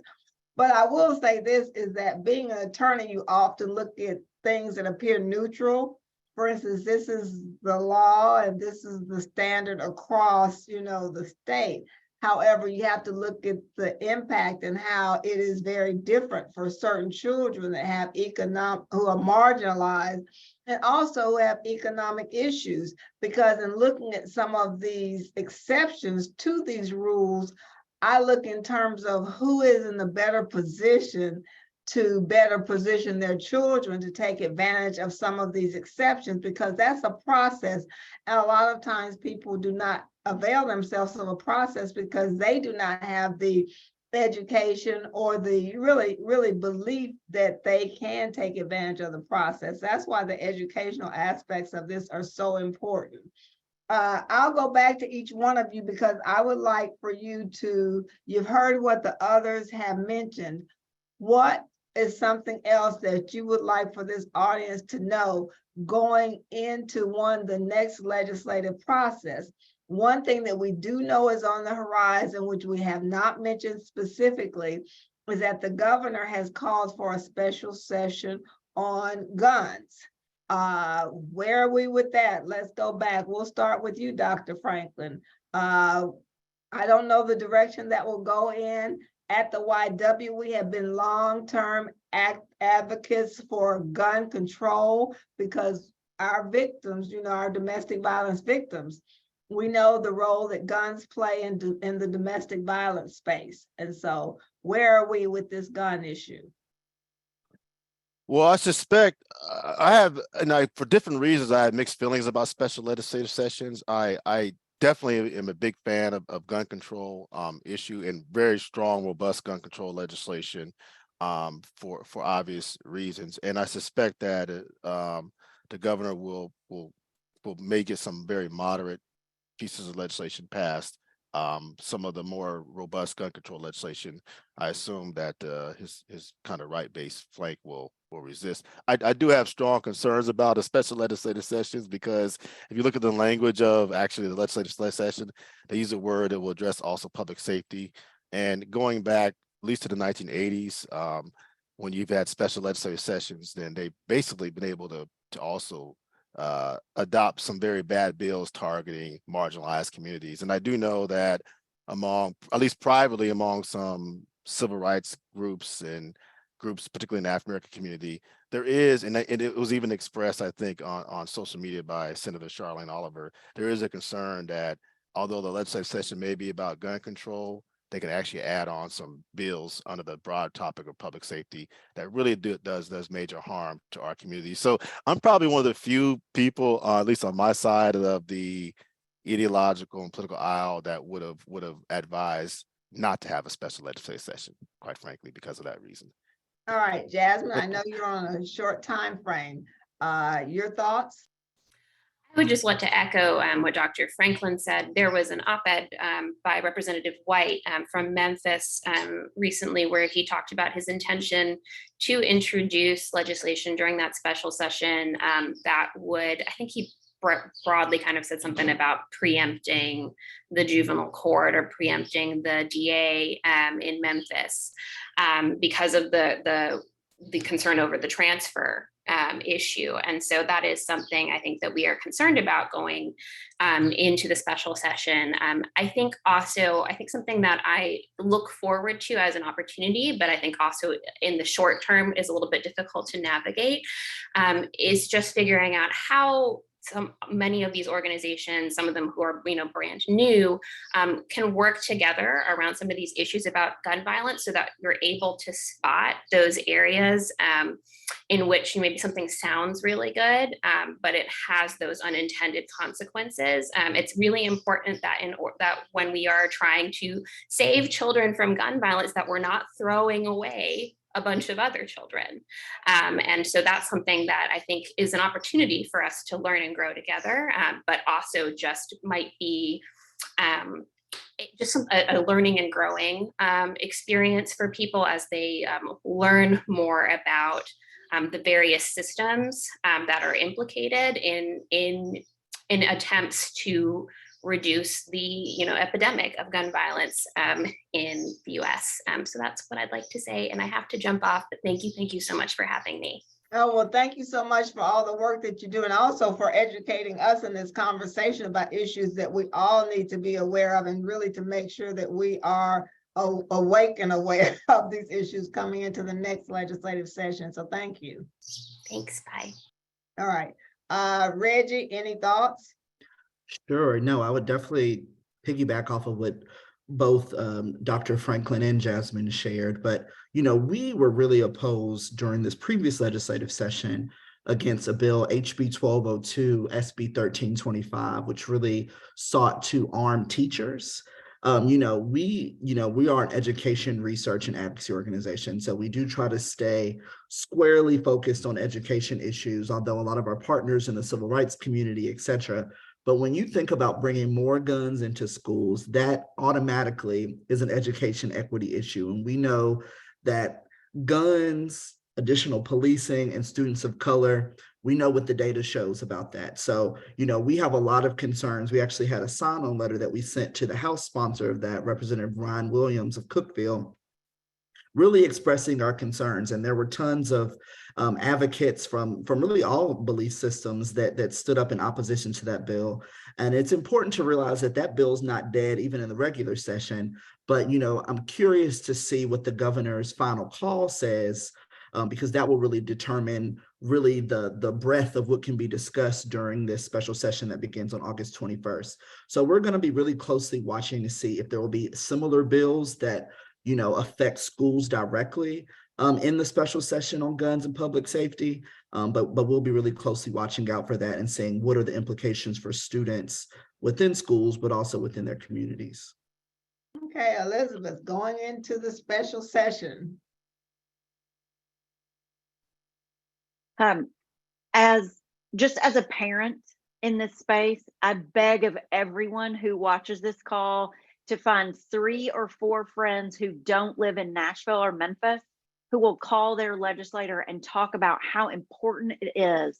But I will say this is that being an attorney, you often look at things that appear neutral. For instance, this is the law and this is the standard across, the state. However, you have to look at the impact and how it is very different for certain children that have who are marginalized and also have economic issues. Because in looking at some of these exceptions to these rules, I look in terms of who is in the better position to better position their children to take advantage of some of these exceptions, because that's a process. And a lot of times people do not avail themselves of a process because they do not have the education or the really belief that they can take advantage of the process. That's why the educational aspects of this are so important. I'll go back to each one of you because I would like for you've heard what the others have mentioned. What is something else that you would like for this audience to know going into the next legislative process? One thing that we do know is on the horizon, which we have not mentioned specifically, is that the governor has called for a special session on guns. Where are we with that? Let's go back. We'll start with you, Dr. Franklin. I don't know the direction that will go in. At the YW, we have been long-term advocates for gun control because our victims, our domestic violence victims, we know the role that guns play in the domestic violence space. And so where are we with this gun issue? Well, I suspect for different reasons, I have mixed feelings about special legislative sessions. I definitely am a big fan of gun control issue and very strong, robust gun control legislation for obvious reasons. And I suspect that the governor will may get some very moderate pieces of legislation passed. Some of the more robust gun control legislation, I assume that his kind of right-based flank will resist. I do have strong concerns about the special legislative sessions because if you look at the language of actually the legislative session, they use a word that will address also public safety. And going back at least to the 1980s, when you've had special legislative sessions, then they've basically been able to also adopt some very bad bills targeting marginalized communities. And I do know that at least privately, among some civil rights groups and groups, particularly in the African American community, there is, and it was even expressed, I think, on social media by Senator Charlene Oliver, there is a concern that although the legislative session may be about gun control, they can actually add on some bills under the broad topic of public safety that really does major harm to our community. So I'm probably one of the few people, at least on my side of the ideological and political aisle, that would have advised not to have a special legislative session, quite frankly, because of that reason. All right, Jasmine, I know you're on a short time frame. Your thoughts? I would just want to echo what Dr. Franklin said. There was an op-ed by Representative White from Memphis recently where he talked about his intention to introduce legislation during that special session that would, I think he broadly kind of said something about preempting the juvenile court or preempting the DA in Memphis because of the concern over the transfer issue. And so that is something I think that we are concerned about going into the special session. I think something that I look forward to as an opportunity, but I think also in the short term is a little bit difficult to navigate, is just figuring out how many of these organizations, some of them who are brand new, can work together around some of these issues about gun violence, so that you're able to spot those areas in which maybe something sounds really good, but it has those unintended consequences. It's really important that that when we are trying to save children from gun violence, that we're not throwing away a bunch of other children. And so that's something that I think is an opportunity for us to learn and grow together, but also just might be just a learning and growing experience for people as they learn more about the various systems that are implicated in attempts to reduce the epidemic of gun violence in the US. So that's what I'd like to say, and I have to jump off, but thank you so much for having me. Oh, well, thank you so much for all the work that you do, and also for educating us in this conversation about issues that we all need to be aware of, and really to make sure that we are awake and aware of these issues coming into the next legislative session. So thank you. Thanks, bye. All right, Reggie, any thoughts? Sure. No, I would definitely piggyback off of what both Dr. Franklin and Jasmine shared. But, we were really opposed during this previous legislative session against a bill, HB 1202, SB 1325, which really sought to arm teachers. We are an education, research, and advocacy organization. So we do try to stay squarely focused on education issues, although a lot of our partners in the civil rights community, et cetera. But when you think about bringing more guns into schools, that automatically is an education equity issue. And we know that guns, additional policing, and students of color, we know what the data shows about that. So, we have a lot of concerns. We actually had a sign-on letter that we sent to the House sponsor of that, Representative Ryan Williams of Cookeville, really expressing our concerns. And there were tons of advocates from really all belief systems that stood up in opposition to that bill. And it's important to realize that bill is not dead, even in the regular session. But, I'm curious to see what the governor's final call says, because that will really determine the breadth of what can be discussed during this special session that begins on August 21st. So we're going to be really closely watching to see if there will be similar bills that affect schools directly in the special session on guns and public safety. But we'll be really closely watching out for that and seeing what are the implications for students within schools, but also within their communities. Okay, Elizabeth, going into the special session. As a parent in this space, I beg of everyone who watches this call to find 3 or 4 friends who don't live in Nashville or Memphis, who will call their legislator and talk about how important it is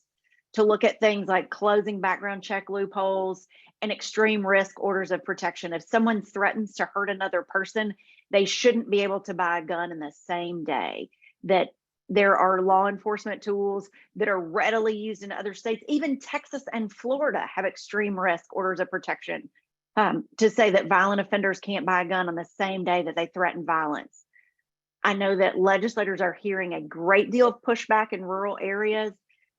to look at things like closing background check loopholes and extreme risk orders of protection. If someone threatens to hurt another person, they shouldn't be able to buy a gun in the same day. That there are law enforcement tools that are readily used in other states. Even Texas and Florida have extreme risk orders of protection to say that violent offenders can't buy a gun on the same day that they threaten violence. I know that legislators are hearing a great deal of pushback in rural areas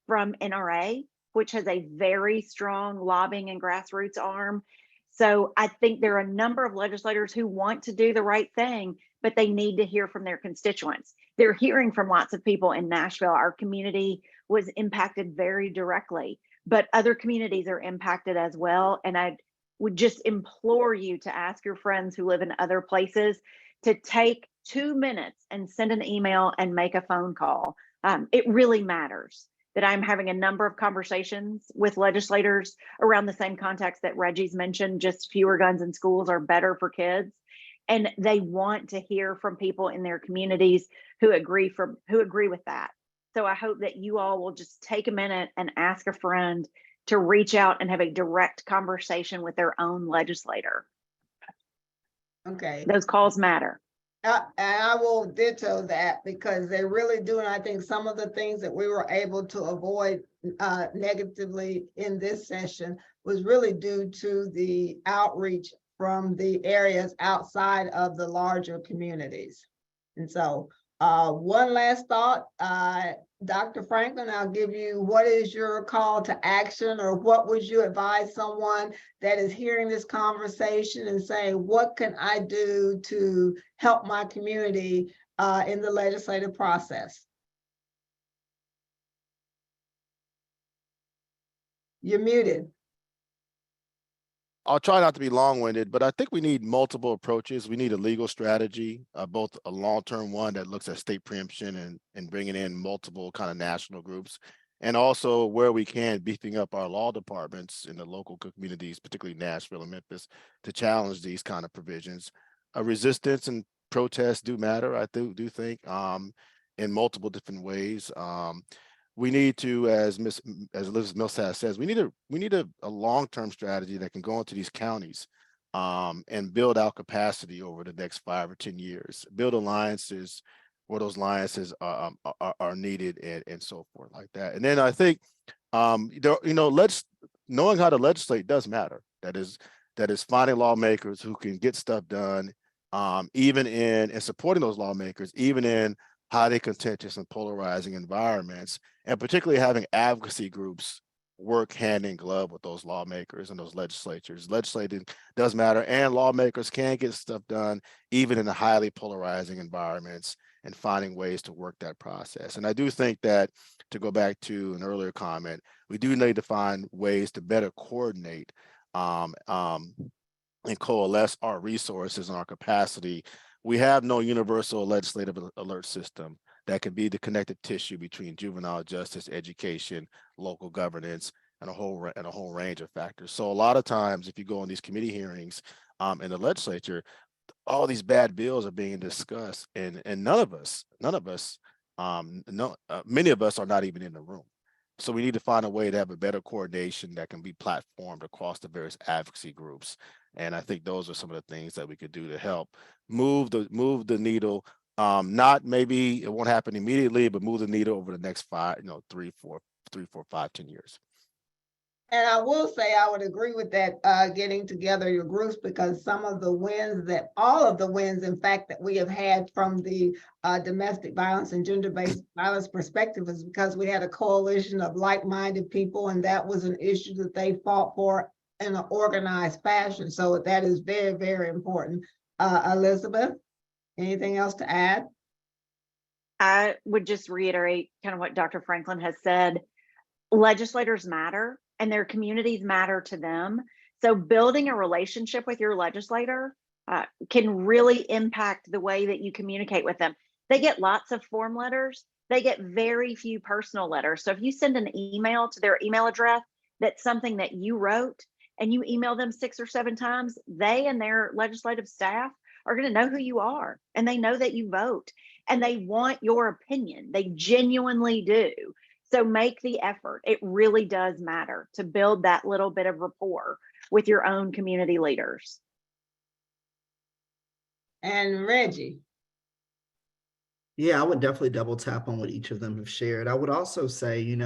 from NRA, which has a very strong lobbying and grassroots arm. So I think there are a number of legislators who want to do the right thing, but they need to hear from their constituents. They're hearing from lots of people in Nashville. Our community was impacted very directly, but other communities are impacted as well. And I would just implore you to ask your friends who live in other places to take 2 minutes and send an email and make a phone call. It really matters. That I'm having a number of conversations with legislators around the same context that Reggie's mentioned, just fewer guns in schools are better for kids. And they want to hear from people in their communities who agree with that. So I hope that you all will just take a minute and ask a friend to reach out and have a direct conversation with their own legislator. Okay. Those calls matter. And I will ditto that because they really do. And I think some of the things that we were able to avoid negatively in this session was really due to the outreach from the areas outside of the larger communities. And so one last thought, Dr. Franklin, I'll give you, what is your call to action, or what would you advise someone that is hearing this conversation and saying, what can I do to help my community in the legislative process? You're muted. I'll try not to be long-winded, but I think we need multiple approaches. We need a legal strategy, both a long-term one that looks at state preemption and bringing in multiple kind of national groups, and also where we can beefing up our law departments in the local communities, particularly Nashville and Memphis, to challenge these kind of provisions. Resistance and protests do matter, I do think, in multiple different ways. We need to, as Elizabeth Millsaps says, we need a long-term strategy that can go into these counties and build out capacity over the next 5 or 10 years, build alliances where those alliances are needed, and so forth like that. And then I think, knowing how to legislate does matter. That is finding lawmakers who can get stuff done, even in supporting those lawmakers, even in highly contentious and polarizing environments, and particularly having advocacy groups work hand in glove with those lawmakers and those legislatures. Legislating does matter, and lawmakers can get stuff done even in the highly polarizing environments, and finding ways to work that process. And I do think that, to go back to an earlier comment, we do need to find ways to better coordinate and coalesce our resources and our capacity. We have no universal legislative alert system that can be the connective tissue between juvenile justice, education, local governance, and a whole range of factors. So a lot of times, if you go on these committee hearings in the legislature, all these bad bills are being discussed, and many of us are not even in the room. So we need to find a way to have a better coordination that can be platformed across the various advocacy groups. And I think those are some of the things that we could do to help move the needle. Not, maybe it won't happen immediately, but move the needle over the next 3, 4, 5, 10 years. And I will say, I would agree with that, getting together your groups, because all of the wins, in fact, that we have had from the domestic violence and gender-based violence perspective is because we had a coalition of like-minded people, and that was an issue that they fought for in an organized fashion. So that is very, very important. Elizabeth, anything else to add? I would just reiterate kind of what Dr. Franklin has said. Legislators matter, and their communities matter to them. So building a relationship with your legislator can really impact the way that you communicate with them. They get lots of form letters. They get very few personal letters. So if you send an email to their email address that's something that you wrote, and you email them 6 or 7 times, they and their legislative staff are going to know who you are, and they know that you vote, and they want your opinion. They genuinely do. So make the effort. It really does matter to build that little bit of rapport with your own community leaders. And Reggie. Yeah, I would definitely double tap on what each of them have shared. I would also say,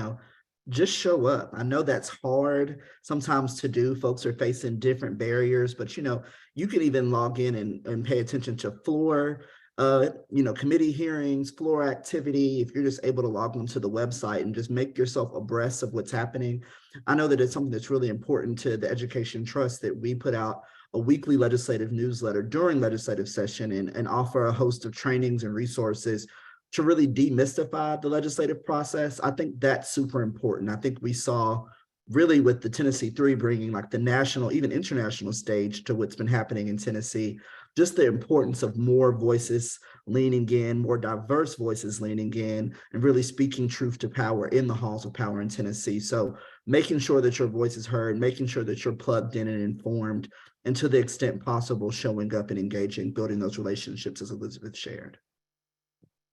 just show up. I know that's hard sometimes to do. Folks are facing different barriers, but you can even log in and pay attention to floor, committee hearings, floor activity. If you're just able to log onto the website and just make yourself abreast of what's happening. I know that it's something that's really important to the Education Trust that we put out a weekly legislative newsletter during legislative session and offer a host of trainings and resources to really demystify the legislative process. I think that's super important. I think we saw really with the Tennessee 3 bringing like the national, even international stage to what's been happening in Tennessee, just the importance of more voices leaning in, more diverse voices leaning in, and really speaking truth to power in the halls of power in Tennessee. So making sure that your voice is heard, making sure that you're plugged in and informed, and to the extent possible, showing up and engaging, building those relationships as Elizabeth shared.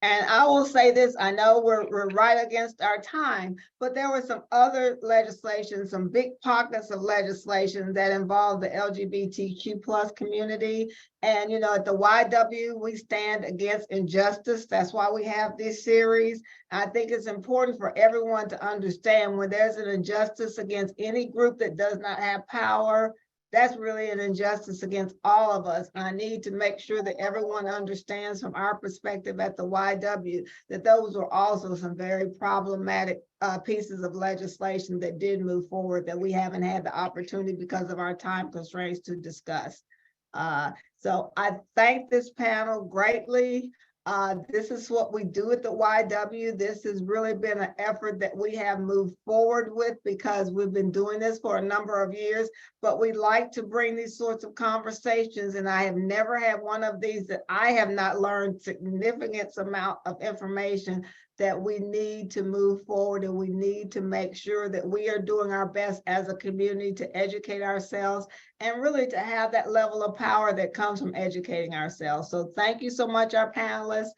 And I will say this, I know we're right against our time, but there were some other legislation, some big pockets of legislation that involve the LGBTQ plus community. And, at the YW, we stand against injustice. That's why we have this series. I think it's important for everyone to understand when there's an injustice against any group that does not have power, that's really an injustice against all of us. I need to make sure that everyone understands from our perspective at the YW that those were also some very problematic pieces of legislation that did move forward that we haven't had the opportunity because of our time constraints to discuss. So I thank this panel greatly. This is what we do at the YW. This has really been an effort that we have moved forward with because we've been doing this for a number of years, but we like to bring these sorts of conversations, and I have never had one of these that I have not learned significant amount of information that we need to move forward, and we need to make sure that we are doing our best as a community to educate ourselves and really to have that level of power that comes from educating ourselves. So thank you so much, our panelists.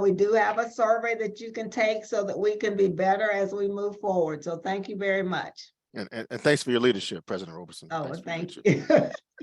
We do have a survey that you can take so that we can be better as we move forward. So thank you very much. And thanks for your leadership, President Roberson. Oh, Thanks for your thank leadership. you.